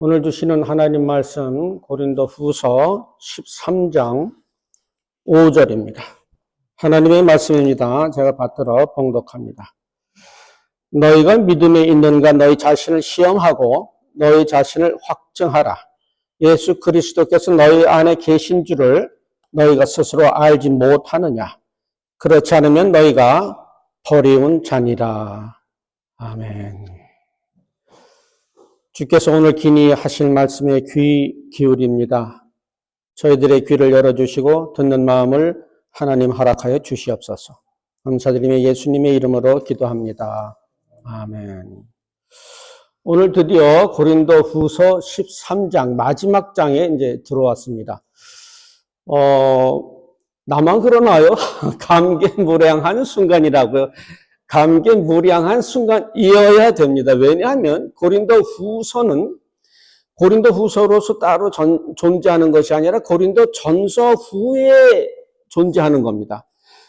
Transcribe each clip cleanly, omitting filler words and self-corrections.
오늘 주시는 하나님 말씀 고린도후서 13장 5절입니다. 하나님의 말씀입니다. 제가 받들어 봉독합니다. 너희가 믿음에 있는가 너희 자신을 시험하고 너희 자신을 확증하라. 예수 그리스도께서 너희 안에 계신 줄을 너희가 스스로 알지 못하느냐. 그렇지 않으면 너희가 버리운 자니라. 아멘. 주께서 오늘 기니 하실 말씀에 귀 기울입니다. 저희들의 귀를 열어주시고 듣는 마음을 하나님 허락하여 주시옵소서. 감사드리며 예수님의 이름으로 기도합니다. 아멘. 오늘 드디어 고린도후서 13장 마지막 장에 이제 들어왔습니다. 나만 그러나요? 감개무량한 순간이라고요. 감개무량한 순간이어야 됩니다. 왜냐하면 고린도후서는 고린도후서로서 따로 존재하는 것이 아니라 고린도전서 후에 존재하는 겁니다.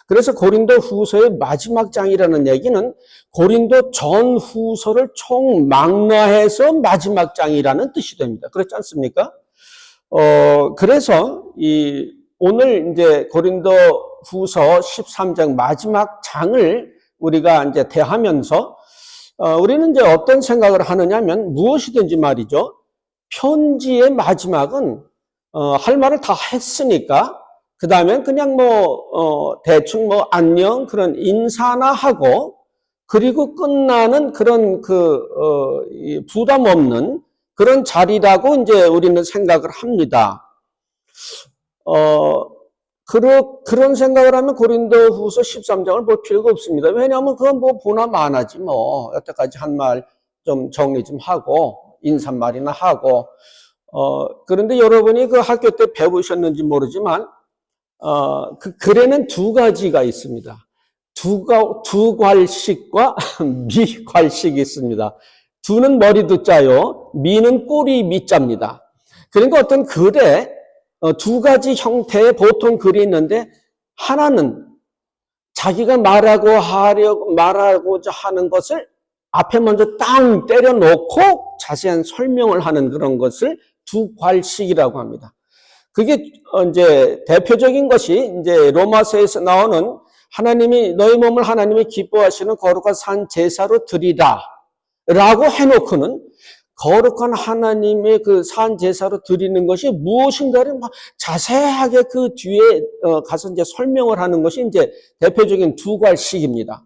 그래서 고린도후서의 마지막 장이라는 얘기는 고린도전후서를 총망라해서 마지막 장이라는 뜻이 됩니다. 그렇지 않습니까? 그래서 오늘 이제 고린도후서 13장 마지막 장을 우리가 이제 대하면서 우리는 이제 어떤 생각을 하느냐면 무엇이든지 말이죠. 편지의 마지막은 할 말을 다 했으니까 그 다음에 그냥 대충 안녕 그런 인사나 하고 그리고 끝나는 그런 부담 없는 그런 자리라고 이제 우리는 생각을 합니다. 그런 생각을 하면 고린도후서 13장을 볼 필요가 없습니다. 왜냐하면 그건 보나 마나지 여태까지 한 말 좀 정리 좀 하고 인사말이나 하고 그런데 여러분이 그 학교 때 배우셨는지 모르지만 그 글에는 두 가지가 있습니다. 두 괄식과 미괄식이 있습니다. 두는 머리 두자요, 미는 꼬리 미자입니다. 그러니까 어떤 글에 두 가지 형태의 보통 글이 있는데 하나는 자기가 말하고자 하는 것을 앞에 먼저 땅 때려놓고 자세한 설명을 하는 그런 것을 두 괄식이라고 합니다. 그게 이제 대표적인 것이 이제 로마서에서 나오는 하나님이 너희 몸을 하나님이 기뻐하시는 거룩한 산 제사로 드리라 라고 해놓고는 거룩한 하나님의 그 산 제사로 드리는 것이 무엇인가를 자세하게 그 뒤에 가서 이제 설명을 하는 것이 이제 대표적인 두 괄식입니다.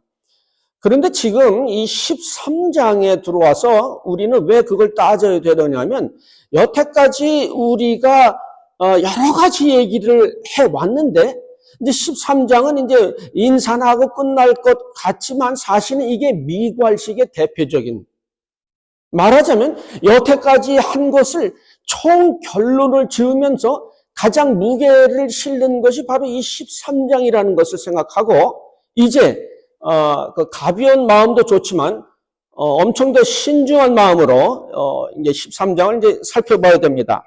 그런데 지금 이 13장에 들어와서 우리는 왜 그걸 따져야 되느냐면 여태까지 우리가 여러 가지 얘기를 해왔는데 이제 13장은 이제 인사나 하고 끝날 것 같지만 사실은 이게 미괄식의 대표적인 말하자면 여태까지 한 것을 총 결론을 지으면서 가장 무게를 실는 것이 바로 이 13장이라는 것을 생각하고 이제 그 가벼운 마음도 좋지만 엄청 더 신중한 마음으로 이제 13장을 이제 살펴봐야 됩니다.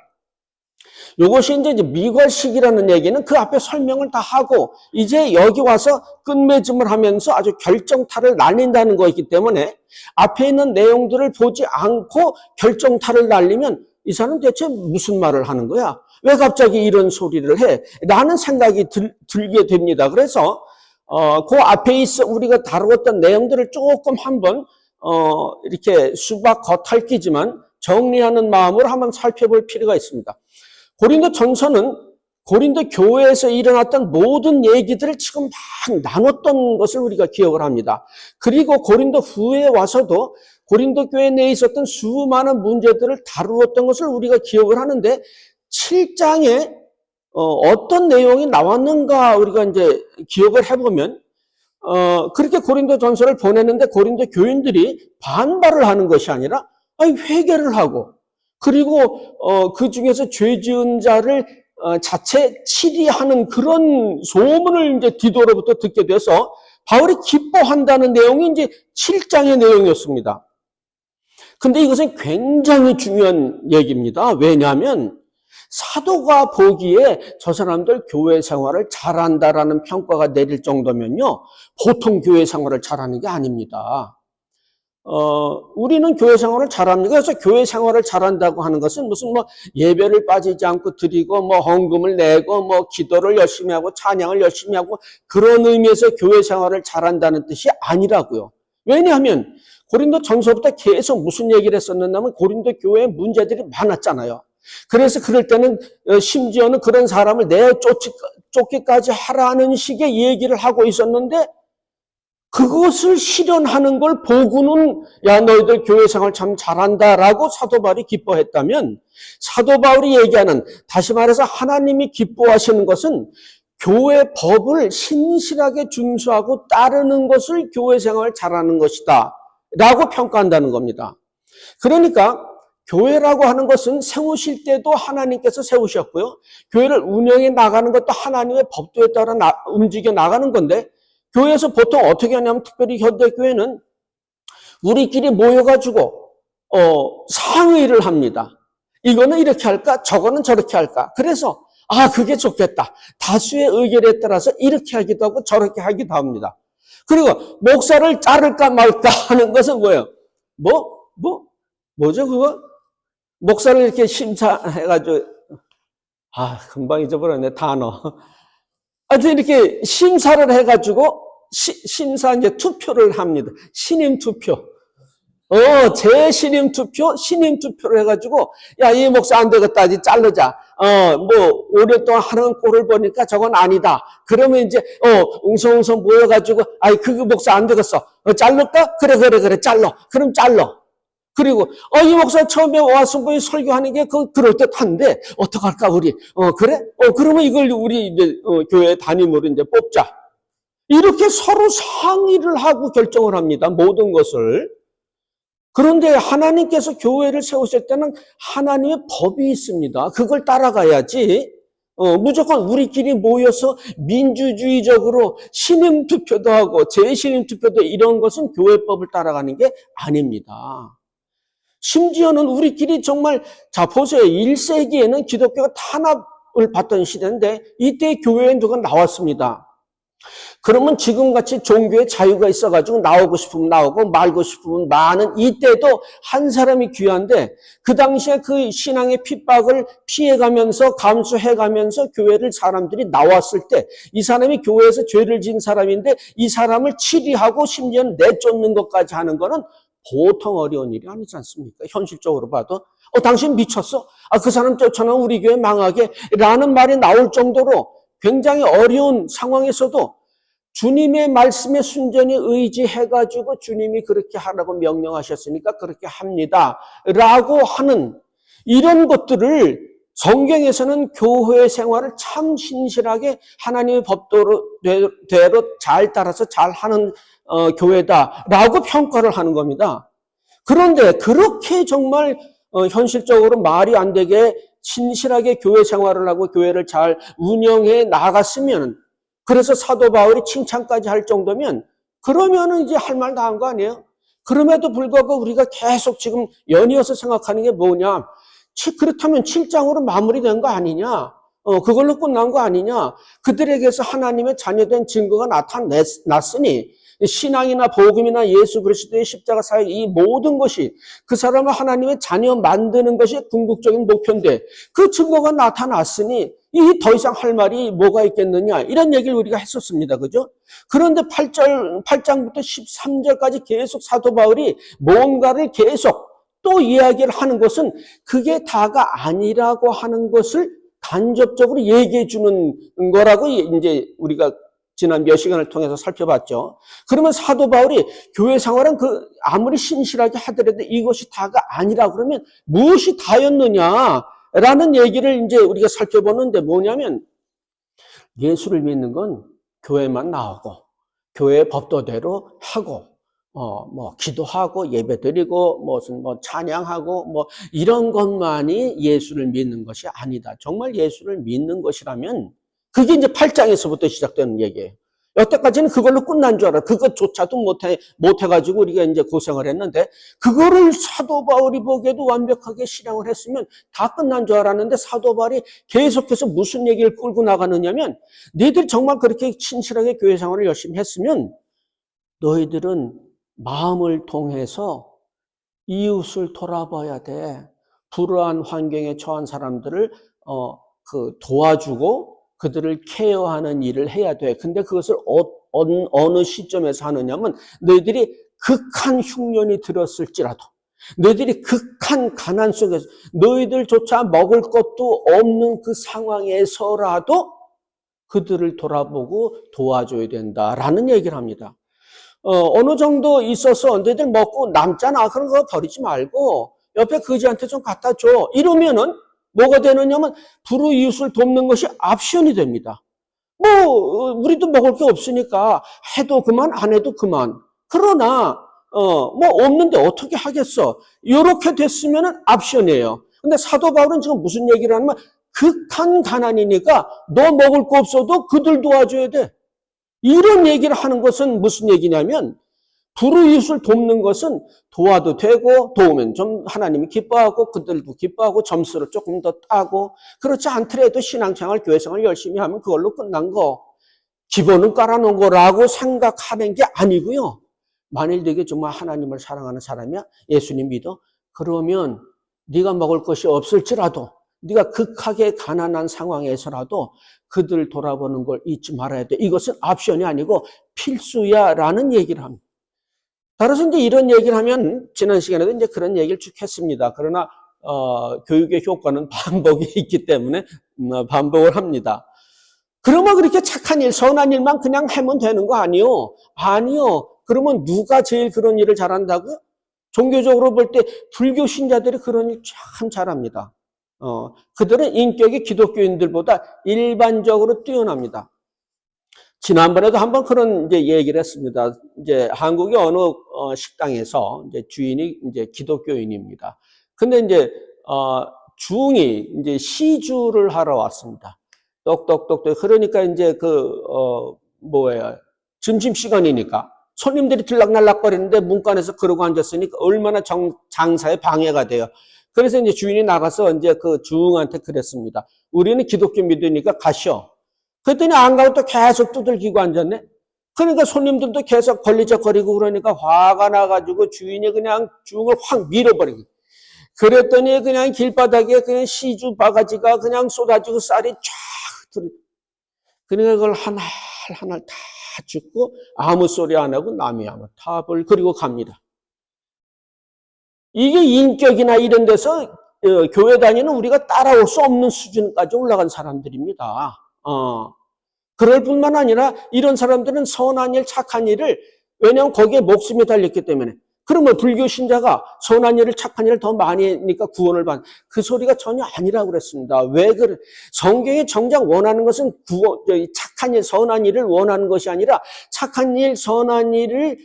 이것이 이제 미괄식이라는 얘기는 그 앞에 설명을 다 하고 이제 여기 와서 끝맺음을 하면서 아주 결정타를 날린다는 거이기 때문에 앞에 있는 내용들을 보지 않고 결정타를 날리면 이 사람은 대체 무슨 말을 하는 거야? 왜 갑자기 이런 소리를 해? 라는 생각이 들게 됩니다. 그래서 그 앞에 있어 우리가 다루었던 내용들을 조금 한번 이렇게 수박 겉핥기지만 정리하는 마음으로 한번 살펴볼 필요가 있습니다. 고린도 전서는 고린도 교회에서 일어났던 모든 얘기들을 지금 막 나눴던 것을 우리가 기억을 합니다. 그리고 고린도 후에 와서도 고린도 교회 내에 있었던 수많은 문제들을 다루었던 것을 우리가 기억을 하는데 7장에 어떤 내용이 나왔는가 우리가 이제 기억을 해보면 그렇게 고린도 전서를 보냈는데 고린도 교인들이 반발을 하는 것이 아니라 회개를 하고 그리고 그 중에서 죄 지은 자를 자체 치리하는 그런 소문을 이제 디도로부터 듣게 돼서 바울이 기뻐한다는 내용이 이제 7장의 내용이었습니다. 근데 이것은 굉장히 중요한 얘기입니다. 왜냐하면 사도가 보기에 저 사람들 교회 생활을 잘한다라는 평가가 내릴 정도면요, 보통 교회 생활을 잘하는 게 아닙니다. 우리는 교회 생활을 잘합니다. 그래서 교회 생활을 잘한다고 하는 것은 무슨 뭐 예배를 빠지지 않고 드리고 뭐 헌금을 내고 뭐 기도를 열심히 하고 찬양을 열심히 하고 그런 의미에서 교회 생활을 잘한다는 뜻이 아니라고요. 왜냐하면 고린도 전서부터 계속 무슨 얘기를 했었느냐면 고린도 교회에 문제들이 많았잖아요. 그래서 그럴 때는 심지어는 그런 사람을 내어 쫓기까지 하라는 식의 얘기를 하고 있었는데 그것을 실현하는 걸 보고는 야 너희들 교회 생활 참 잘한다라고 사도 바울이 기뻐했다면 사도 바울이 얘기하는 다시 말해서 하나님이 기뻐하시는 것은 교회 법을 신실하게 준수하고 따르는 것을 교회 생활을 잘하는 것이다 라고 평가한다는 겁니다. 그러니까 교회라고 하는 것은 세우실 때도 하나님께서 세우셨고요. 교회를 운영해 나가는 것도 하나님의 법도에 따라 움직여 나가는 건데 교회에서 보통 어떻게 하냐면 특별히 현대교회는 우리끼리 모여가지고 상의를 합니다. 이거는 이렇게 할까? 저거는 저렇게 할까? 그래서 그게 좋겠다. 다수의 의견에 따라서 이렇게 하기도 하고 저렇게 하기도 합니다. 그리고 목사를 자를까 말까 하는 것은 뭐예요? 뭐죠 그거? 목사를 이렇게 심사해가지고 금방 잊어버렸네 단어. 하여튼 이렇게 심사를 해가지고 심사 이제 투표를 합니다. 신임 투표. 재신임 투표, 신임 투표를 해가지고 야, 이 목사 안 되겠다. 이제 자르자. 오랫동안 하는 꼴을 보니까 저건 아니다. 그러면 이제 웅성웅성 모여가지고 그 목사 안 되겠어. 자를까? 그래 잘러. 그럼 잘러. 그리고 이 목사 처음에 와서 설교하는 게 그럴 듯한데 어떡할까 우리 그래? 그러면 이걸 우리 이제 교회 담임으로 이제 뽑자. 이렇게 서로 상의를 하고 결정을 합니다. 모든 것을. 그런데 하나님께서 교회를 세우실 때는 하나님의 법이 있습니다. 그걸 따라가야지. 무조건 우리끼리 모여서 민주주의적으로 신임 투표도 하고 재신임 투표도 이런 것은 교회법을 따라가는 게 아닙니다. 심지어는 우리끼리 정말 보세요. 1세기에는 기독교가 탄압을 받던 시대인데 이때 교회에 누가 나왔습니다. 그러면 지금같이 종교의 자유가 있어가지고 나오고 싶으면 나오고 말고 싶으면 마는 이때도 한 사람이 귀한데 그 당시에 그 신앙의 핍박을 피해가면서 감수해가면서 교회를 사람들이 나왔을 때 이 사람이 교회에서 죄를 지은 사람인데 이 사람을 치리하고 심지어는 내쫓는 것까지 하는 거는 보통 어려운 일이 아니지 않습니까? 현실적으로 봐도 당신 미쳤어? 그 사람 쫓아나 우리 교회 망하게 라는 말이 나올 정도로 굉장히 어려운 상황에서도 주님의 말씀에 순전히 의지해가지고 주님이 그렇게 하라고 명령하셨으니까 그렇게 합니다 라고 하는 이런 것들을 성경에서는 교회 생활을 참 신실하게 하나님의 법도대로 잘 따라서 잘하는 교회다라고 평가를 하는 겁니다. 그런데 그렇게 정말 현실적으로 말이 안 되게 신실하게 교회 생활을 하고 교회를 잘 운영해 나갔으면 그래서 사도 바울이 칭찬까지 할 정도면 그러면은 이제 할 말 다 한 거 아니에요? 그럼에도 불구하고 우리가 계속 지금 연이어서 생각하는 게 뭐냐? 그렇다면 7장으로 마무리된 거 아니냐? 그걸로 끝난 거 아니냐? 그들에게서 하나님의 자녀된 증거가 나타났으니 신앙이나 복음이나 예수 그리스도의 십자가 사역 이 모든 것이 그 사람을 하나님의 자녀 만드는 것이 궁극적인 목표인데 그 증거가 나타났으니 이 더 이상 할 말이 뭐가 있겠느냐 이런 얘기를 우리가 했었습니다. 그죠? 그런데 8장부터 13절까지 계속 사도 바울이 뭔가를 계속 또 이야기를 하는 것은 그게 다가 아니라고 하는 것을 간접적으로 얘기해 주는 거라고 이제 우리가 지난 몇 시간을 통해서 살펴봤죠. 그러면 사도 바울이 교회 생활은 아무리 신실하게 하더라도 이것이 다가 아니라 그러면 무엇이 다였느냐라는 얘기를 이제 우리가 살펴보는데 뭐냐면 예수를 믿는 건 교회만 나오고 교회의 법도대로 하고 기도하고 예배드리고 무슨 찬양하고 이런 것만이 예수를 믿는 것이 아니다. 정말 예수를 믿는 것이라면 그게 이제 8장에서부터 시작되는 얘기예요. 여태까지는 그걸로 끝난 줄 알아. 그것조차도 못해가지고 우리가 이제 고생을 했는데, 그거를 사도 바울이 보기에도 완벽하게 실행을 했으면 다 끝난 줄 알았는데, 사도 바울이 계속해서 무슨 얘기를 끌고 나가느냐면, 너희들 정말 그렇게 친실하게 교회 생활을 열심히 했으면, 너희들은 마음을 통해서 이웃을 돌아봐야 돼. 불우한 환경에 처한 사람들을 도와주고 그들을 케어하는 일을 해야 돼. 근데 그것을 어느 시점에서 하느냐면 너희들이 극한 흉년이 들었을지라도 너희들이 극한 가난 속에서 너희들조차 먹을 것도 없는 그 상황에서라도 그들을 돌아보고 도와줘야 된다라는 얘기를 합니다. 어느 정도 있어서 너희들 먹고 남잖아. 그런 거 버리지 말고 옆에 거지한테 좀 갖다 줘. 이러면은 뭐가 되느냐면 불우이웃을 돕는 것이 옵션이 됩니다. 우리도 먹을 게 없으니까 해도 그만 안 해도 그만. 그러나 없는데 어떻게 하겠어? 이렇게 됐으면은 옵션이에요. 근데 사도 바울은 지금 무슨 얘기를 하냐면 극한 가난이니까 너 먹을 거 없어도 그들 도와줘야 돼. 이런 얘기를 하는 것은 무슨 얘기냐면 불우이웃을 돕는 것은 도와도 되고 도우면 좀 하나님이 기뻐하고 그들도 기뻐하고 점수를 조금 더 따고 그렇지 않더라도 신앙생활, 교회생활 열심히 하면 그걸로 끝난 거. 기본은 깔아놓은 거라고 생각하는 게 아니고요. 만일 네게 정말 하나님을 사랑하는 사람이야, 예수님 믿어, 그러면 네가 먹을 것이 없을지라도 네가 극하게 가난한 상황에서라도 그들 돌아보는 걸 잊지 말아야 돼. 이것은 옵션이 아니고 필수야라는 얘기를 합니다. 따라서 이제 이런 얘기를 하면 지난 시간에도 이제 그런 얘기를 쭉 했습니다. 그러나 교육의 효과는 반복이 있기 때문에 반복을 합니다. 그러면 그렇게 착한 일, 선한 일만 그냥 하면 되는 거 아니요? 아니요. 그러면 누가 제일 그런 일을 잘한다고요? 종교적으로 볼 때 불교 신자들이 그런 일 참 잘합니다. 그들은 인격이 기독교인들보다 일반적으로 뛰어납니다. 지난번에도 한번 그런 이제 얘기를 했습니다. 이제 한국의 어느 식당에서 이제 주인이 이제 기독교인입니다. 근데 이제 중이 이제 시주를 하러 왔습니다. 똑똑똑똑. 그러니까 이제 점심 시간이니까 손님들이 들락날락거리는데 문간에서 그러고 앉았으니까 얼마나 장사에 방해가 돼요. 그래서 이제 주인이 나가서 이제 그 주흥한테 그랬습니다. 우리는 기독교 믿으니까 가셔. 그랬더니 안 가고 또 계속 두들기고 앉았네. 그러니까 손님들도 계속 걸리적거리고 그러니까 화가 나가지고 주인이 그냥 주흥을 확 밀어버리고. 그랬더니 그냥 길바닥에 그냥 시주 바가지가 그냥 쏟아지고 쌀이 쫙 들어. 그러니까 그걸 하나 다 줍고 아무 소리 안 하고 남이 아무 탑을 그리고 갑니다. 이게 인격이나 이런 데서 교회 다니는 우리가 따라올 수 없는 수준까지 올라간 사람들입니다. 그럴 뿐만 아니라 이런 사람들은 선한 일, 착한 일을 왜냐하면 거기에 목숨이 달렸기 때문에 그러면 불교 신자가 선한 일을 착한 일을 더 많이 하니까 구원을 받는 그 소리가 전혀 아니라고 그랬습니다. 왜 그래? 성경이 정작 원하는 것은 착한 일, 선한 일을 원하는 것이 아니라 착한 일, 선한 일을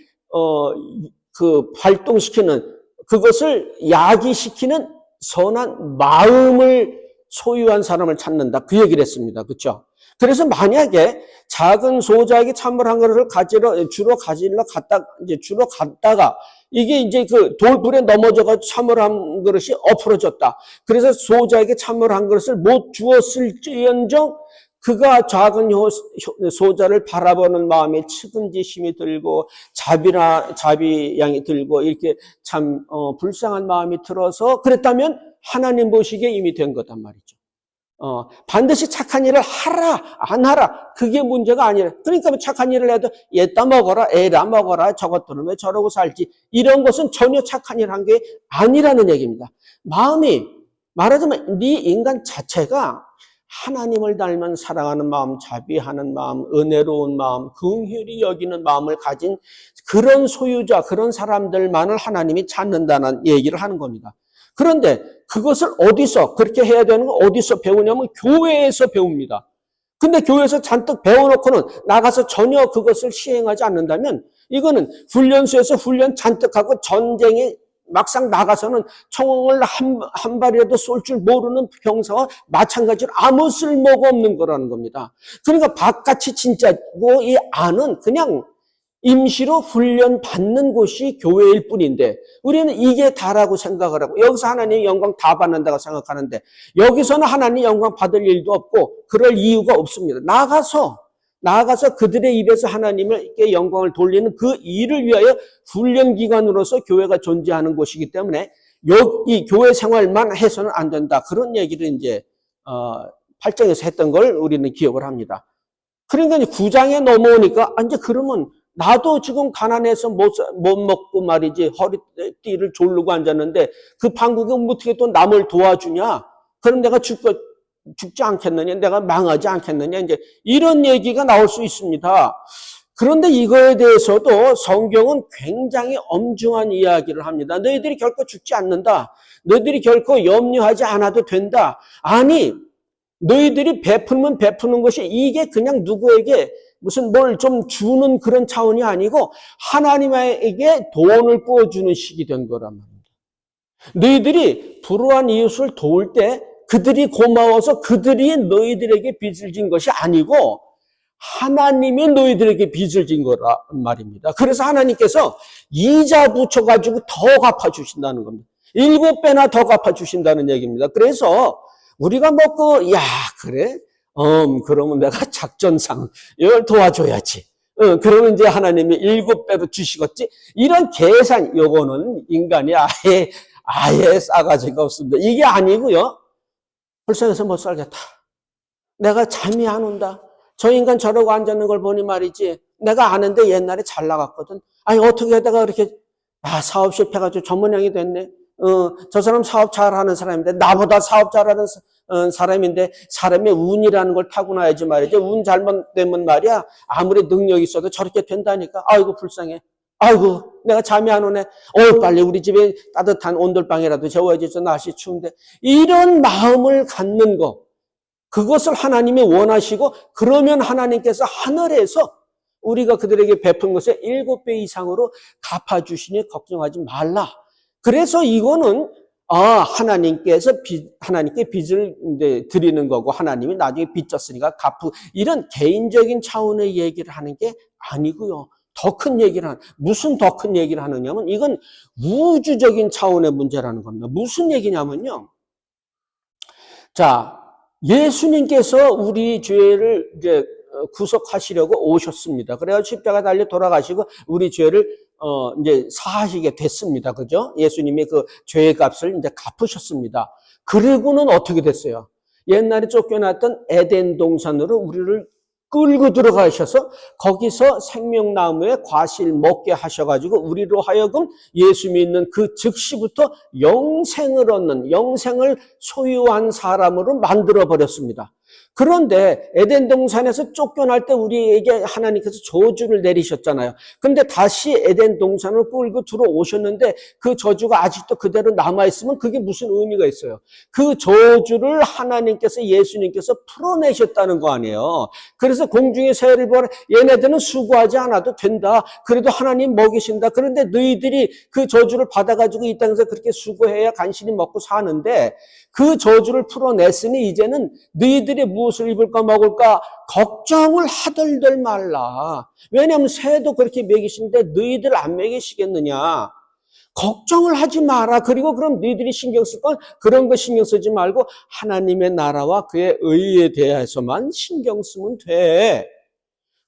발동시키는 그것을 야기시키는 선한 마음을 소유한 사람을 찾는다. 그 얘기를 했습니다. 그렇죠? 그래서 만약에 작은 소자에게 찬물 한 그릇을 주로 갔다가 이게 이제 그 돌불에 넘어져가지고 찬물 한 그릇이 엎어졌다. 그래서 소자에게 찬물 한 그릇을 못 주었을지언정 그가 작은 소자를 바라보는 마음에 측은지심이 들고 자비양이 들고 이렇게 참 불쌍한 마음이 들어서 그랬다면 하나님 보시기에 이미 된 거단 말이죠. 반드시 착한 일을 하라 안 하라 그게 문제가 아니라 그러니까 착한 일을 해도 얘따 먹어라 애라 먹어라 저것들은 왜 저러고 살지 이런 것은 전혀 착한 일 한 게 아니라는 얘기입니다. 마음이 말하자면 네 인간 자체가 하나님을 닮은 사랑하는 마음, 자비하는 마음, 은혜로운 마음, 긍휼히 여기는 마음을 가진 그런 소유자, 그런 사람들만을 하나님이 찾는다는 얘기를 하는 겁니다. 그런데 그것을 어디서 그렇게 해야 되는 거 어디서 배우냐면 교회에서 배웁니다. 근데 교회에서 잔뜩 배워놓고는 나가서 전혀 그것을 시행하지 않는다면 이거는 훈련소에서 훈련 잔뜩 하고 전쟁에 막상 나가서는 총을 한 발이라도 쏠 줄 모르는 병사와 마찬가지로 아무 쓸모가 없는 거라는 겁니다. 그러니까 바깥이 진짜고 이 안은 그냥 임시로 훈련 받는 곳이 교회일 뿐인데 우리는 이게 다라고 생각을 하고 여기서 하나님 영광 다 받는다고 생각하는데 여기서는 하나님 영광 받을 일도 없고 그럴 이유가 없습니다. 나가서 나아가서 그들의 입에서 하나님께 영광을 돌리는 그 일을 위하여 훈련기관으로서 교회가 존재하는 곳이기 때문에 이 교회 생활만 해서는 안 된다. 그런 얘기를 이제 8장에서 했던 걸 우리는 기억을 합니다. 그러니까 9장에 넘어오니까 이제 그러면 나도 지금 가난해서 못 먹고 말이지 허리띠를 졸르고 앉았는데 그 판국에 어떻게 또 남을 도와주냐? 그럼 내가 죽지 않겠느냐? 내가 망하지 않겠느냐? 이제 이런 얘기가 나올 수 있습니다. 그런데 이거에 대해서도 성경은 굉장히 엄중한 이야기를 합니다. 너희들이 결코 죽지 않는다. 너희들이 결코 염려하지 않아도 된다. 아니, 너희들이 베풀면 베푸는 것이 이게 그냥 누구에게 무슨 뭘 좀 주는 그런 차원이 아니고 하나님에게 돈을 부어주는 식이 된 거란 말입니다. 너희들이 불우한 이웃을 도울 때 그들이 고마워서 그들이 너희들에게 빚을 진 것이 아니고 하나님이 너희들에게 빚을 진 거란 말입니다. 그래서 하나님께서 이자 붙여가지고 더 갚아주신다는 겁니다. 7배나 더 갚아주신다는 얘기입니다. 그래서 우리가 먹고 그래? 그러면 내가 작전상 이걸 도와줘야지. 그러면 이제 하나님이 7배로 주시겠지? 이런 계산, 요거는 인간이 아예 싸가지가 없습니다. 이게 아니고요. 불쌍해서 못 살겠다. 내가 잠이 안 온다. 저 인간 저러고 앉았는 걸 보니 말이지. 내가 아는데 옛날에 잘 나갔거든. 아니, 어떻게 하다가 이렇게, 사업 실패가지고 전문형이 됐네. 저 사람 사업 잘하는 사람인데, 나보다 사업 잘하는 사람인데, 사람의 운이라는 걸 타고나야지 말이지. 운 잘못되면 말이야. 아무리 능력이 있어도 저렇게 된다니까. 아이고, 불쌍해. 아이고, 내가 잠이 안 오네. 빨리 우리 집에 따뜻한 온돌방이라도 재워야지. 저 날씨 추운데. 이런 마음을 갖는 거. 그것을 하나님이 원하시고, 그러면 하나님께서 하늘에서 우리가 그들에게 베푼 것의 7배 이상으로 갚아주시니 걱정하지 말라. 그래서 이거는 하나님께 빚을 이제 드리는 거고 하나님이 나중에 빚졌으니까 이런 개인적인 차원의 얘기를 하는 게 아니고요. 더 큰 얘기를 무슨 더 큰 얘기를 하느냐면 이건 우주적인 차원의 문제라는 겁니다. 무슨 얘기냐면요. 자, 예수님께서 우리 죄를 이제 구속하시려고 오셨습니다. 그래서 십자가 달려 돌아가시고 우리 죄를 이제 사하시게 됐습니다. 그죠? 예수님이 그 죄의 값을 이제 갚으셨습니다. 그리고는 어떻게 됐어요? 옛날에 쫓겨났던 에덴 동산으로 우리를 끌고 들어가셔서 거기서 생명나무의 과실 먹게 하셔가지고 우리로 하여금 예수 믿는 그 즉시부터 영생을 얻는, 영생을 소유한 사람으로 만들어버렸습니다. 그런데 에덴 동산에서 쫓겨날 때 우리에게 하나님께서 저주를 내리셨잖아요. 근데 다시 에덴 동산을 끌고 들어오셨는데 그 저주가 아직도 그대로 남아있으면 그게 무슨 의미가 있어요? 그 저주를 하나님께서, 예수님께서 풀어내셨다는 거 아니에요. 그래서 공중의 새를 보라. 얘네들은 수고하지 않아도 된다. 그래도 하나님 먹이신다. 그런데 너희들이 그 저주를 받아가지고 이 땅에서 그렇게 수고해야 간신히 먹고 사는데 그 저주를 풀어냈으니 이제는 너희들이 무엇을 입을까 먹을까 걱정을 하들들 말라. 왜냐하면 새도 그렇게 먹이시는데 너희들 안 먹이시겠느냐. 걱정을 하지 마라. 그리고 그럼 너희들이 신경 쓸 건 그런 거 신경 쓰지 말고 하나님의 나라와 그의 의에 대해서만 신경 쓰면 돼.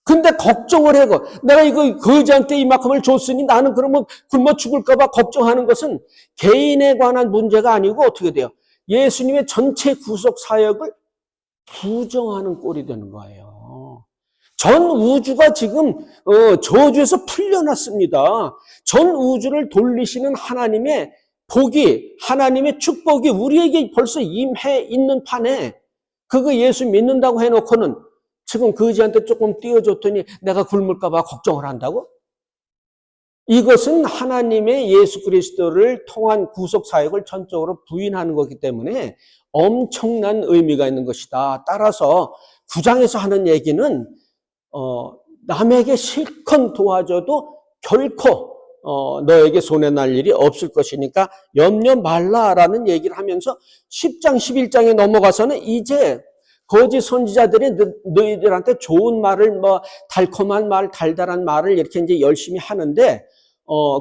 근데 걱정을 해고 내가 이거 거지한테 이만큼을 줬으니 나는 그러면 굶어 죽을까 봐 걱정하는 것은 개인에 관한 문제가 아니고 어떻게 돼요? 예수님의 전체 구속 사역을 부정하는 꼴이 되는 거예요. 전 우주가 지금 저주에서 풀려났습니다. 전 우주를 돌리시는 하나님의 복이, 하나님의 축복이 우리에게 벌써 임해 있는 판에 그거 예수 믿는다고 해놓고는 지금 거지한테 조금 띄워줬더니 내가 굶을까 봐 걱정을 한다고? 이것은 하나님의 예수 그리스도를 통한 구속 사역을 전적으로 부인하는 거기 때문에 엄청난 의미가 있는 것이다. 따라서 9장에서 하는 얘기는 남에게 실컷 도와줘도 결코 너에게 손해날 일이 없을 것이니까 염려 말라라는 얘기를 하면서 10장, 11장에 넘어가서는 이제 거짓 선지자들이 너희들한테 좋은 말을 달콤한 말, 달달한 말을 이렇게 이제 열심히 하는데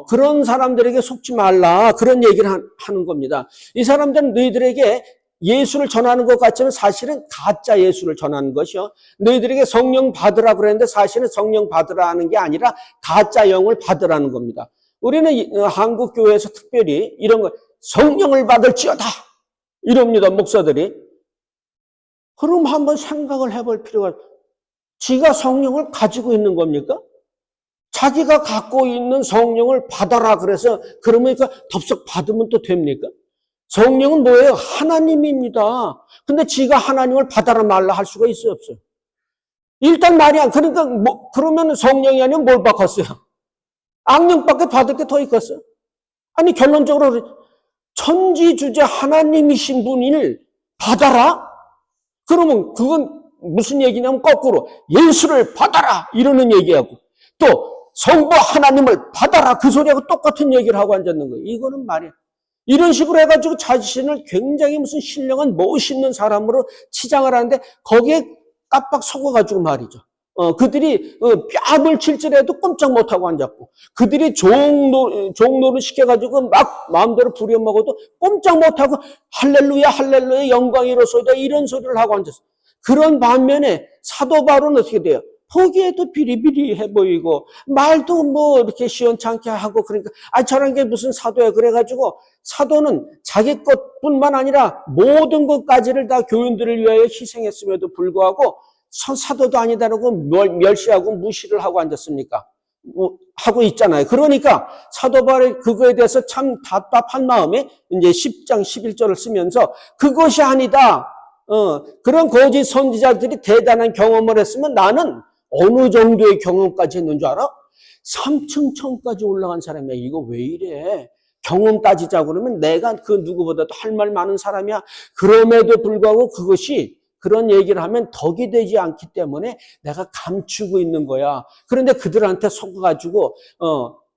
그런 사람들에게 속지 말라. 그런 얘기를 하는 겁니다. 이 사람들은 너희들에게 예수를 전하는 것 같지만 사실은 가짜 예수를 전하는 것이요. 너희들에게 성령 받으라 그랬는데 사실은 성령 받으라는 게 아니라 가짜 영을 받으라는 겁니다. 우리는 한국 교회에서 특별히 이런 거 성령을 받을지어다 이럽니다. 목사들이. 그럼 한번 생각을 해볼 필요가, 지가 성령을 가지고 있는 겁니까? 자기가 갖고 있는 성령을 받아라 그래서 그러니까 덥석 받으면 또 됩니까? 성령은 뭐예요? 하나님입니다. 근데 지가 하나님을 받아라 말라 할 수가 있어요, 없어요? 일단 말이야. 그러니까 그러면 성령이 아니면 뭘 받았어요? 악령밖에 받을 게 더 있겠어요? 아니 결론적으로 천지주제 하나님이신 분을 받아라? 그러면 그건 무슨 얘기냐면 거꾸로 예수를 받아라 이러는 얘기하고 또 성부 하나님을 받아라 그 소리하고 똑같은 얘기를 하고 앉았는 거예요. 이거는 말이야. 이런 식으로 해가지고 자신을 굉장히 무슨 신령한 멋있는 사람으로 치장을 하는데 거기에 깜빡 속아가지고 말이죠. 그들이 뺨을 칠질해도 꼼짝 못하고 앉았고 그들이 종노를 시켜가지고 막 마음대로 부려먹어도 꼼짝 못하고 할렐루야 할렐루야 영광이로소이다 이런 소리를 하고 앉았어. 그런 반면에 사도 바울은 어떻게 돼요? 보기에도 비리비리해 보이고 말도 뭐 이렇게 시원찮게 하고 그러니까 저런 게 무슨 사도야 그래가지고 사도는 자기 것뿐만 아니라 모든 것까지를 다 교인들을 위하여 희생했음에도 불구하고 사도도 아니다라고 멸시하고 무시를 하고 앉았습니까? 하고 있잖아요. 그러니까 사도 바울이 그거에 대해서 참 답답한 마음에 이제 10장 11절을 쓰면서 그것이 아니다. 그런 거짓 선지자들이 대단한 경험을 했으면 나는 어느 정도의 경험까지 했는 줄 알아? 3층 천까지 올라간 사람이야. 이거 왜 이래? 경험 따지자고 그러면 내가 그 누구보다도 할 말 많은 사람이야. 그럼에도 불구하고 그것이 그런 얘기를 하면 덕이 되지 않기 때문에 내가 감추고 있는 거야. 그런데 그들한테 속아가지고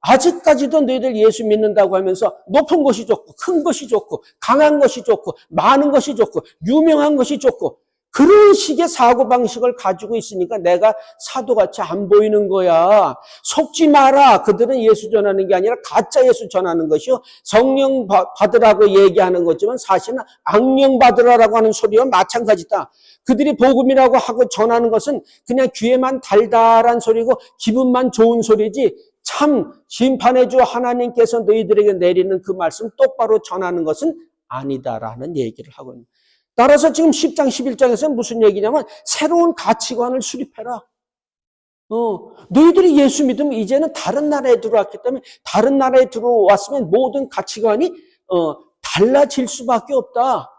아직까지도 너희들 예수 믿는다고 하면서 높은 것이 좋고 큰 것이 좋고 강한 것이 좋고 많은 것이 좋고 유명한 것이 좋고 그런 식의 사고방식을 가지고 있으니까 내가 사도같이 안 보이는 거야. 속지 마라. 그들은 예수 전하는 게 아니라 가짜 예수 전하는 것이요. 성령 받으라고 얘기하는 거지만 사실은 악령 받으라고 하는 소리와 마찬가지다. 그들이 복음이라고 하고 전하는 것은 그냥 귀에만 달달한 소리고 기분만 좋은 소리지 참 심판의 주 하나님께서 너희들에게 내리는 그 말씀 똑바로 전하는 것은 아니다라는 얘기를 하고 있습니다. 따라서 지금 10장 11장에서는 무슨 얘기냐면 새로운 가치관을 수립해라. 너희들이 예수 믿으면 이제는 다른 나라에 들어왔기 때문에 다른 나라에 들어왔으면 모든 가치관이 달라질 수밖에 없다.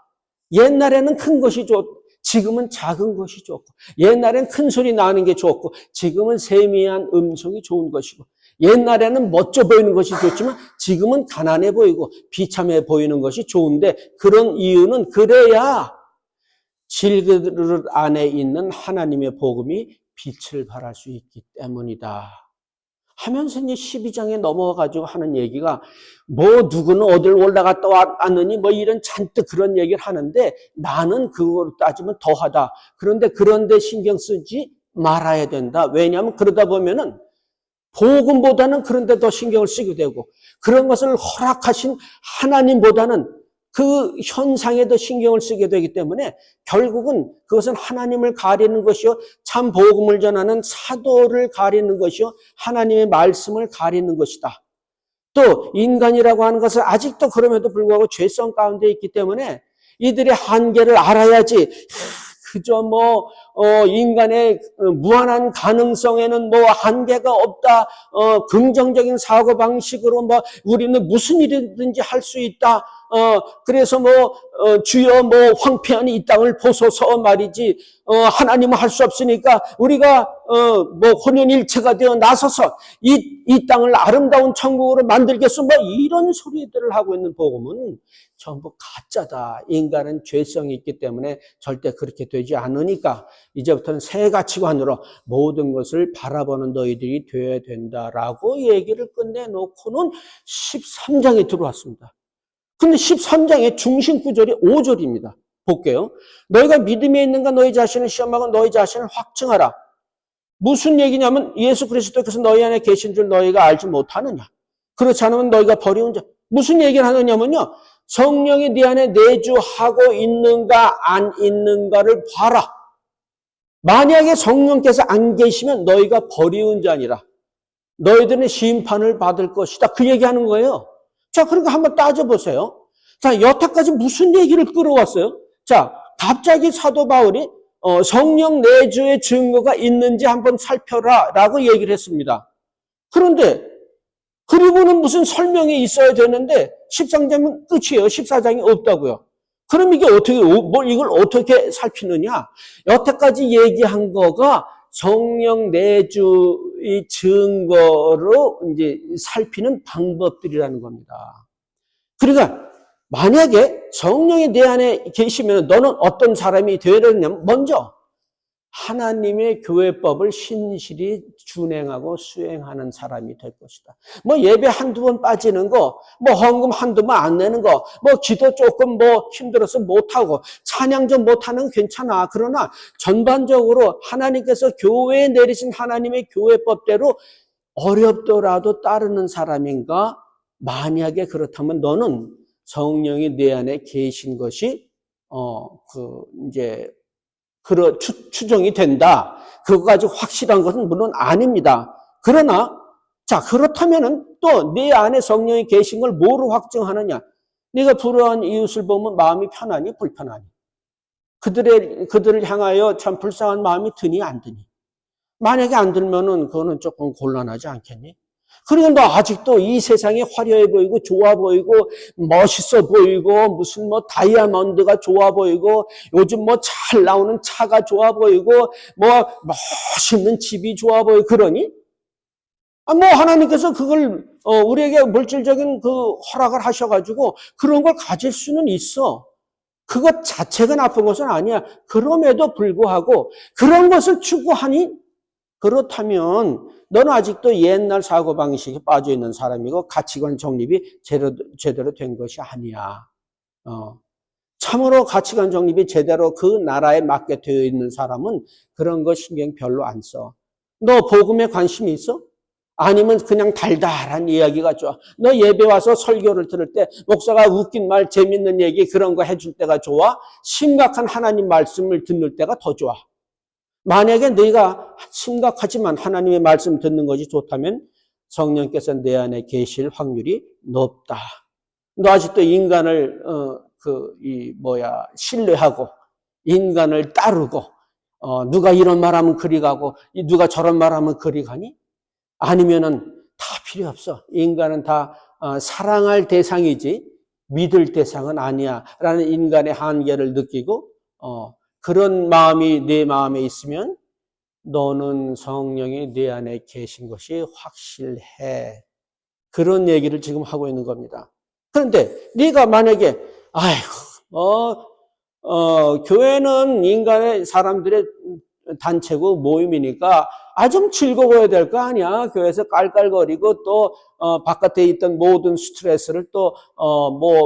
옛날에는 큰 것이 좋고 지금은 작은 것이 좋고 옛날에는 큰 소리 나는 게 좋고 지금은 세미한 음성이 좋은 것이고 옛날에는 멋져 보이는 것이 좋지만 지금은 가난해 보이고 비참해 보이는 것이 좋은데 그런 이유는 그래야 질그릇 안에 있는 하나님의 복음이 빛을 발할 수 있기 때문이다. 하면서 이제 12장에 넘어가가지고 하는 얘기가 뭐 누구는 어딜 올라갔다 왔느니 뭐 이런 잔뜩 그런 얘기를 하는데 나는 그거로 따지면 더하다. 그런데 신경 쓰지 말아야 된다. 왜냐하면 그러다 보면은 복음보다는 그런 데 더 신경을 쓰게 되고 그런 것을 허락하신 하나님보다는 그 현상에 더 신경을 쓰게 되기 때문에 결국은 그것은 하나님을 가리는 것이요 참 복음을 전하는 사도를 가리는 것이요 하나님의 말씀을 가리는 것이다. 또 인간이라고 하는 것은 아직도 그럼에도 불구하고 죄성 가운데 있기 때문에 이들의 한계를 알아야지 그저 인간의 무한한 가능성에는 한계가 없다. 긍정적인 사고방식으로 우리는 무슨 일이든지 할 수 있다. 그래서 주여 황폐한 이 땅을 보소서 말이지. 하나님은 할 수 없으니까 우리가 혼연일체가 되어 나서서 이 땅을 아름다운 천국으로 만들겠소. 이런 소리들을 하고 있는 복음은 전부 가짜다. 인간은 죄성이 있기 때문에 절대 그렇게 되지 않으니까 이제부터는 새 가치관으로 모든 것을 바라보는 너희들이 되어야 된다라고 얘기를 끝내놓고는 13장에 들어왔습니다. 근데 13장의 중심 구절이 5절입니다. 볼게요. 너희가 믿음에 있는가 너희 자신을 시험하고 너희 자신을 확증하라. 무슨 얘기냐면 예수 그리스도께서 너희 안에 계신 줄 너희가 알지 못하느냐. 그렇지 않으면 너희가 버리운 자. 무슨 얘기를 하느냐면요. 성령이 네 안에 내주하고 있는가 안 있는가를 봐라. 만약에 성령께서 안 계시면 너희가 버리운 자니라. 너희들은 심판을 받을 것이다. 그 얘기하는 거예요. 자, 그러니까 한번 따져보세요. 자, 여태까지 무슨 얘기를 끌어왔어요? 자, 갑자기 사도 바울이 성령 내주의 증거가 있는지 한번 살펴라 라고 얘기를 했습니다. 그런데 그리고는 무슨 설명이 있어야 되는데 13장은 끝이에요. 14장이 없다고요. 그럼 이게 이걸 어떻게 살피느냐? 여태까지 얘기한 거가 성령 내주의 증거로 이제 살피는 방법들이라는 겁니다. 그러니까 만약에 성령이 내 안에 계시면 너는 어떤 사람이 되어야 되냐면 먼저 하나님의 교회법을 신실히 준행하고 수행하는 사람이 될 것이다. 뭐 예배 한두 번 빠지는 거, 뭐 헌금 한두 번 안 내는 거, 뭐 기도 조금 뭐 힘들어서 못하고 찬양 좀 못하는 건 괜찮아. 그러나 전반적으로 하나님께서 교회에 내리신 하나님의 교회법대로 어렵더라도 따르는 사람인가? 만약에 그렇다면 너는 성령이 내 안에 계신 것이 이제 추정이 된다. 그거까지 확실한 것은 물론 아닙니다. 그러나 자 그렇다면은 또 내 안에 성령이 계신 걸 뭐로 확증하느냐? 네가 불우한 이웃을 보면 마음이 편하니 불편하니 그들을 향하여 참 불쌍한 마음이 드니 안 드니 만약에 안 들면은 그거는 조금 곤란하지 않겠니? 그리고 너 아직도 이 세상이 화려해 보이고 좋아 보이고 멋있어 보이고 무슨 뭐 다이아몬드가 좋아 보이고 요즘 뭐 잘 나오는 차가 좋아 보이고 뭐 멋있는 집이 좋아 보이고 그러니? 뭐 하나님께서 그걸 우리에게 물질적인 그 허락을 하셔가지고 그런 걸 가질 수는 있어. 그것 자체가 나쁜 것은 아니야. 그럼에도 불구하고 그런 것을 추구하니? 그렇다면 너는 아직도 옛날 사고방식에 빠져있는 사람이고 가치관 정립이 제대로 된 것이 아니야. 참으로 가치관 정립이 제대로 그 나라에 맞게 되어 있는 사람은 그런 거 신경 별로 안 써. 너 복음에 관심이 있어? 아니면 그냥 달달한 이야기가 좋아. 너 예배 와서 설교를 들을 때 목사가 웃긴 말, 재밌는 얘기 그런 거 해줄 때가 좋아? 심각한 하나님 말씀을 듣는 때가 더 좋아. 만약에 네가 심각하지만 하나님의 말씀 듣는 것이 좋다면 성령께서 내 안에 계실 확률이 높다. 너 아직도 인간을 신뢰하고 인간을 따르고 누가 이런 말하면 그리 가고 누가 저런 말하면 그리 가니? 아니면은 다 필요 없어. 인간은 다 사랑할 대상이지 믿을 대상은 아니야. 라는 인간의 한계를 느끼고 그런 마음이 내 마음에 있으면 너는 성령이 내 안에 계신 것이 확실해. 그런 얘기를 지금 하고 있는 겁니다. 그런데 네가 만약에 교회는 인간의 사람들의 단체고 모임이니까 좀 즐거워야 될 거 아니야. 교회에서 깔깔거리고 또 바깥에 있던 모든 스트레스를 또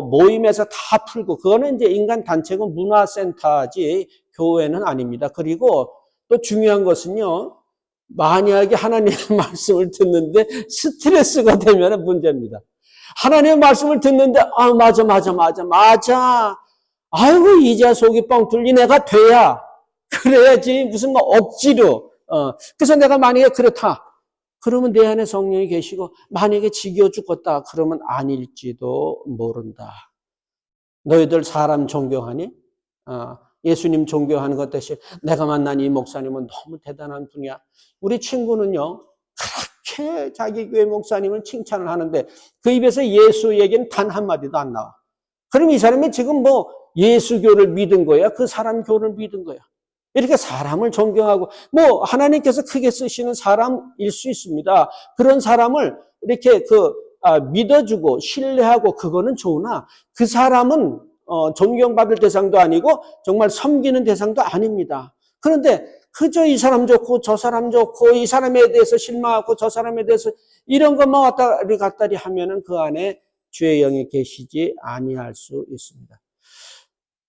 모임에서 다 풀고 그거는 이제 인간 단체고 문화센터지 교회는 아닙니다. 그리고 또 중요한 것은요. 만약에 하나님의 말씀을 듣는데 스트레스가 되면 문제입니다. 하나님의 말씀을 듣는데 맞아. 아이고 이제야 속이 뻥 뚫린 애가 돼야 그래야지 무슨 억지로 그래서 내가 만약에 그렇다 그러면 내 안에 성령이 계시고 만약에 지겨 죽었다 그러면 아닐지도 모른다. 너희들 사람 존경하니? 예수님 존경하는 것 대신 내가 만난 이 목사님은 너무 대단한 분이야. 우리 친구는요 그렇게 자기 교회 목사님을 칭찬을 하는데 그 입에서 예수 얘기는 단 한마디도 안 나와. 그럼 이 사람이 지금 예수교를 믿은 거야? 그 사람 교를 믿은 거야? 이렇게 사람을 존경하고 하나님께서 크게 쓰시는 사람일 수 있습니다. 그런 사람을 이렇게 믿어주고 신뢰하고 그거는 좋으나 그 사람은 존경받을 대상도 아니고 정말 섬기는 대상도 아닙니다. 그런데 그저 이 사람 좋고 저 사람 좋고 이 사람에 대해서 실망하고 저 사람에 대해서 이런 것만 왔다리 갔다리 하면은 그 안에 주의 영이 계시지 아니할 수 있습니다.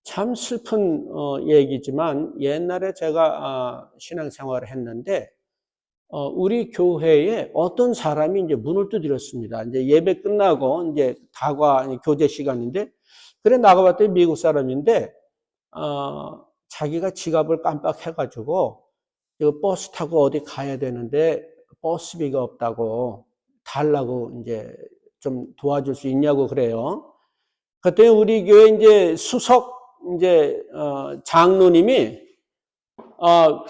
참 슬픈 얘기지만 옛날에 제가 신앙생활을 했는데 우리 교회에 어떤 사람이 이제 문을 두드렸습니다. 이제 예배 끝나고 이제 다과 교제 시간인데, 그래 나가봤더니 미국 사람인데, 자기가 지갑을 깜빡해가지고, 이거 버스 타고 어디 가야 되는데, 버스비가 없다고 달라고 이제 좀 도와줄 수 있냐고 그래요. 그때 우리 교회 이제 수석 이제 장로님이 No,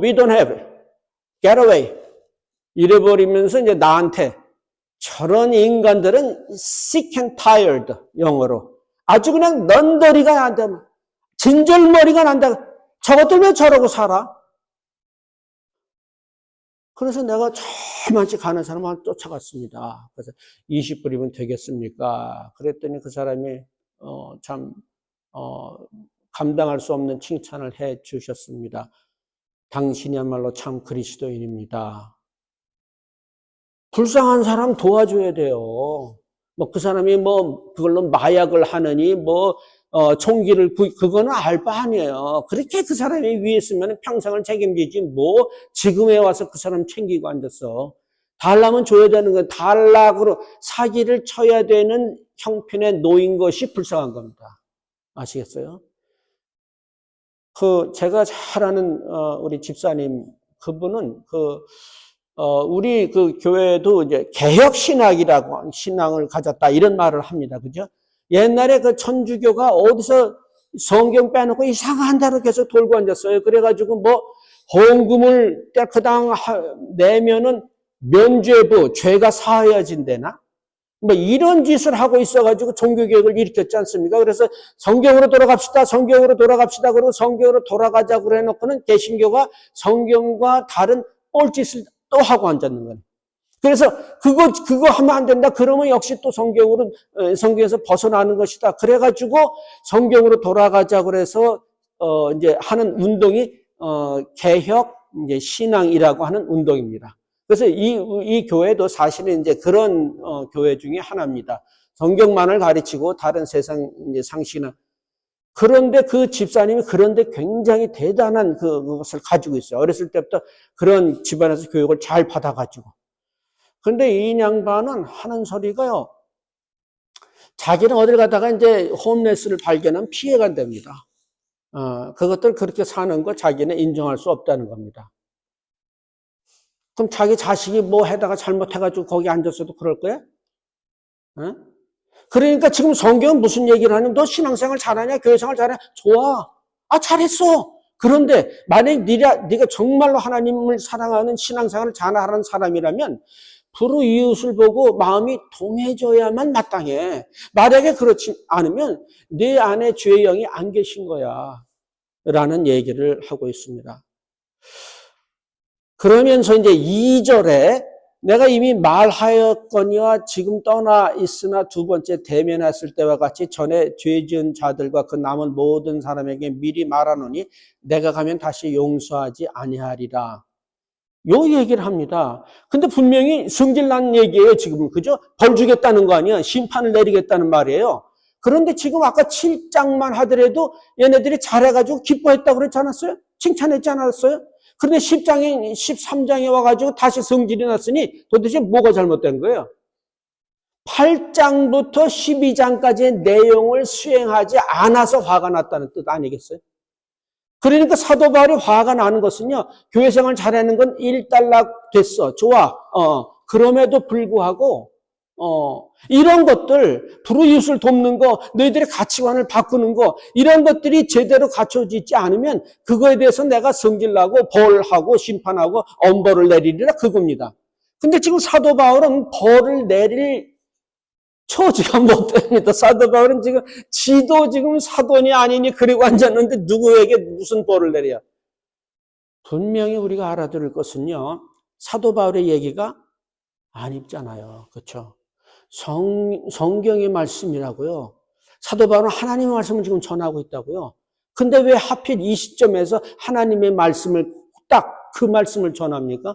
we don't have it. Get away. 이래버리면서 이제 나한테 저런 인간들은 sick and tired 영어로 아주 그냥 넌더리가 난다. 진절머리가 난다. 저것들 왜 저러고 살아? 그래서 내가 저만치 가는 사람을 쫓아갔습니다. 그래서 20불이면 되겠습니까? 그랬더니 그 사람이 참 감당할 수 없는 칭찬을 해 주셨습니다. 당신이야말로 참 그리스도인입니다. 불쌍한 사람 도와줘야 돼요. 뭐 그 사람이 뭐 그걸로 마약을 하느니 뭐 총기를 그거는 알 바 아니에요. 그렇게 그 사람이 위에 있으면 평생을 책임지지 뭐 지금에 와서 그 사람 챙기고 앉았어. 달라면 줘야 되는 건 달라고 사기를 쳐야 되는 형편에 놓인 것이 불쌍한 겁니다. 아시겠어요? 제가 잘 아는 우리 집사님 그분은 우리 그 교회도 이제 개혁신학이라고 신앙을 가졌다 이런 말을 합니다. 그죠? 옛날에 그 천주교가 어디서 성경 빼놓고 이상한 대로 계속 돌고 앉았어요. 그래가지고 뭐 헌금을 깨끗당 내면은 면죄부 죄가 사해진대나 뭐 이런 짓을 하고 있어가지고 종교개혁을 일으켰지 않습니까? 그래서 성경으로 돌아갑시다. 성경으로 돌아갑시다. 그러고 성경으로 돌아가자고 해놓고는 개신교가 성경과 다른 뻘짓을 또 하고 앉았는 거예요. 그래서 그거 하면 안 된다. 그러면 역시 또 성경에서 벗어나는 것이다. 그래가지고 성경으로 돌아가자고 해서 이제 하는 운동이 개혁 이제 신앙이라고 하는 운동입니다. 그래서 이 교회도 사실은 이제 그런 교회 중에 하나입니다. 성경만을 가르치고 다른 세상 이제 상식이나 그런데 그 집사님이 그런데 굉장히 대단한 그것을 가지고 있어요. 어렸을 때부터 그런 집안에서 교육을 잘 받아가지고. 그런데 이 양반은 하는 소리가요. 자기는 어딜 가다가 이제 홈레스를 발견하면 피해간답니다. 그것들 그렇게 사는 거 자기는 인정할 수 없다는 겁니다. 그럼 자기 자식이 뭐 해다가 잘못해가지고 거기 앉았어도 그럴 거야? 그러니까 지금 성경은 무슨 얘기를 하냐면 너 신앙생활 잘하냐? 교회생활 잘하냐? 좋아. 잘했어. 그런데 만약 네가 정말로 하나님을 사랑하는 신앙생활을 잘하는 사람이라면 불우이웃을 보고 마음이 동해져야만 마땅해. 만약에 그렇지 않으면 네 안에 주의 영이 안 계신 거야. 라는 얘기를 하고 있습니다. 그러면서 이제 2절에 내가 이미 말하였거니와 지금 떠나 있으나 두 번째 대면했을 때와 같이 전에 죄 지은 자들과 그 남은 모든 사람에게 미리 말하노니 내가 가면 다시 용서하지 아니하리라. 요 얘기를 합니다. 근데 분명히 성질난 얘기예요, 지금. 그죠? 벌 주겠다는 거 아니야. 심판을 내리겠다는 말이에요. 그런데 지금 아까 7장만 하더라도 얘네들이 잘해가지고 기뻐했다고 그랬지 않았어요? 칭찬했지 않았어요? 그런데 13장에 와가지고 다시 성질이 났으니 도대체 뭐가 잘못된 거예요? 8장부터 12장까지의 내용을 수행하지 않아서 화가 났다는 뜻 아니겠어요? 그러니까 사도 바울이 화가 나는 것은요, 교회생활 잘하는 건 일단락 됐어. 좋아. 그럼에도 불구하고, 이런 것들, 불우이웃을 돕는 거, 너희들의 가치관을 바꾸는 거, 이런 것들이 제대로 갖춰지지 않으면 그거에 대해서 내가 성질나고 벌하고 심판하고 엄벌을 내리리라 그겁니다. 근데 지금 사도 바울은 벌을 내릴 처지가 못 됩니다. 사도 바울은 지도 지금 사돈이 아니니 그리고 앉았는데 누구에게 무슨 벌을 내려야? 분명히 우리가 알아들을 것은요, 사도 바울의 얘기가 아니잖아요. 그렇죠? 성경의 말씀이라고요. 사도 바울은 하나님의 말씀을 지금 전하고 있다고요. 근데 왜 하필 이 시점에서 하나님의 말씀을 딱 그 말씀을 전합니까?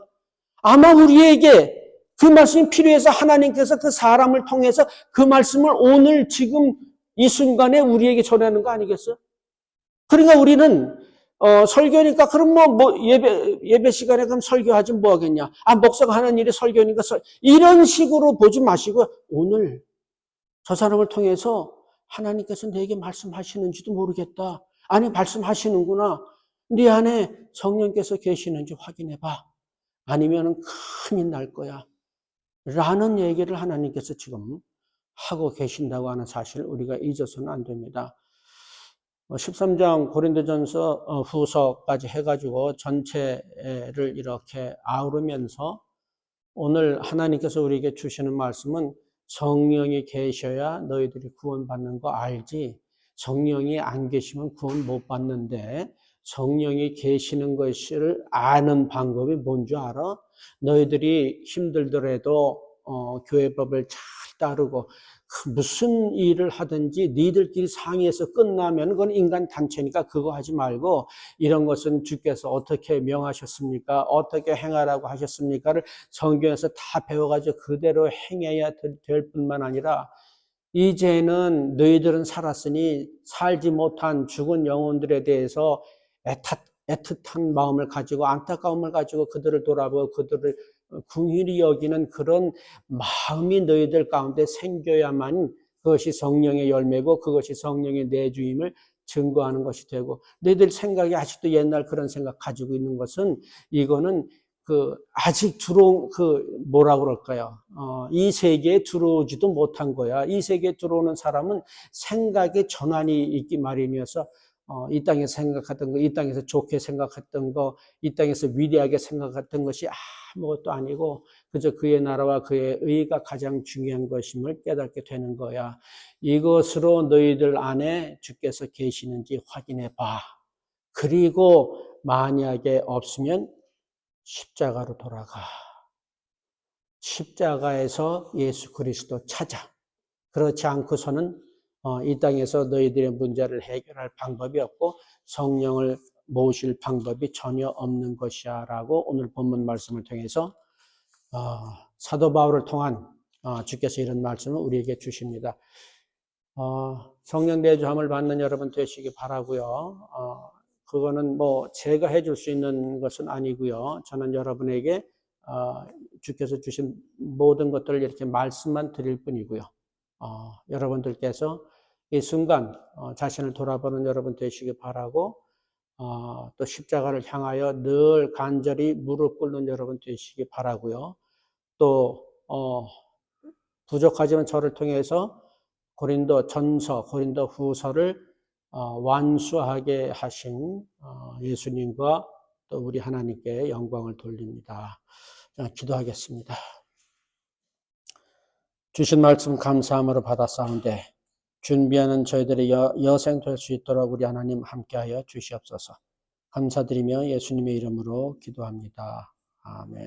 아마 우리에게 그 말씀이 필요해서 하나님께서 그 사람을 통해서 그 말씀을 오늘 지금 이 순간에 우리에게 전하는 거 아니겠어요? 그러니까 우리는 설교니까 그럼 예배 시간에 그럼 설교하지 뭐 하겠냐. 목사가 하는 일이 설교니까 이런 식으로 보지 마시고 오늘 저 사람을 통해서 하나님께서 내게 말씀하시는지도 모르겠다. 아니, 말씀하시는구나. 네 안에 성령께서 계시는지 확인해 봐. 아니면 큰일 날 거야. 라는 얘기를 하나님께서 지금 하고 계신다고 하는 사실을 우리가 잊어서는 안 됩니다. 13장 고린도전서 후서까지 해가지고 전체를 이렇게 아우르면서 오늘 하나님께서 우리에게 주시는 말씀은 성령이 계셔야 너희들이 구원받는 거 알지. 성령이 안 계시면 구원 못 받는데 성령이 계시는 것을 아는 방법이 뭔 줄 알아? 너희들이 힘들더라도 교회법을 잘 따르고 무슨 일을 하든지 니들끼리 상의해서 끝나면 그건 인간 단체니까 그거 하지 말고 이런 것은 주께서 어떻게 명하셨습니까? 어떻게 행하라고 하셨습니까를 성경에서 다 배워가지고 그대로 행해야 될 뿐만 아니라 이제는 너희들은 살았으니 살지 못한 죽은 영혼들에 대해서 애틋한 마음을 가지고 안타까움을 가지고 그들을 돌아보고 그들을 긍휼히 여기는 그런 마음이 너희들 가운데 생겨야만 그것이 성령의 열매고 그것이 성령의 내주임을 증거하는 것이 되고 너희들 생각이 아직도 옛날 그런 생각 가지고 있는 것은 이거는 아직 뭐라 그럴까요? 이 세계에 들어오지도 못한 거야. 이 세계에 들어오는 사람은 생각의 전환이 있기 마련이어서 이 땅에서 생각했던 거, 이 땅에서 좋게 생각했던 거, 이 땅에서 위대하게 생각했던 것이 아무것도 아니고 그저 그의 나라와 그의 의가 가장 중요한 것임을 깨닫게 되는 거야. 이것으로 너희들 안에 주께서 계시는지 확인해 봐. 그리고 만약에 없으면 십자가로 돌아가. 십자가에서 예수 그리스도 찾아. 그렇지 않고서는 이 땅에서 너희들의 문제를 해결할 방법이 없고 성령을 모실 방법이 전혀 없는 것이야 라고 오늘 본문 말씀을 통해서 사도 바울을 통한 주께서 이런 말씀을 우리에게 주십니다. 성령 내주함을 받는 여러분 되시기 바라고요. 그거는 제가 해줄 수 있는 것은 아니고요. 저는 여러분에게 주께서 주신 모든 것들을 이렇게 말씀만 드릴 뿐이고요. 여러분들께서 이 순간 자신을 돌아보는 여러분 되시기 바라고 또 십자가를 향하여 늘 간절히 무릎 꿇는 여러분 되시기 바라고요. 또 부족하지만 저를 통해서 고린도 전서, 고린도 후서를 완수하게 하신 예수님과 또 우리 하나님께 영광을 돌립니다. 기도하겠습니다. 주신 말씀 감사함으로 받았사온데 준비하는 저희들의 여생 될 수 있도록 우리 하나님 함께하여 주시옵소서. 감사드리며 예수님의 이름으로 기도합니다. 아멘.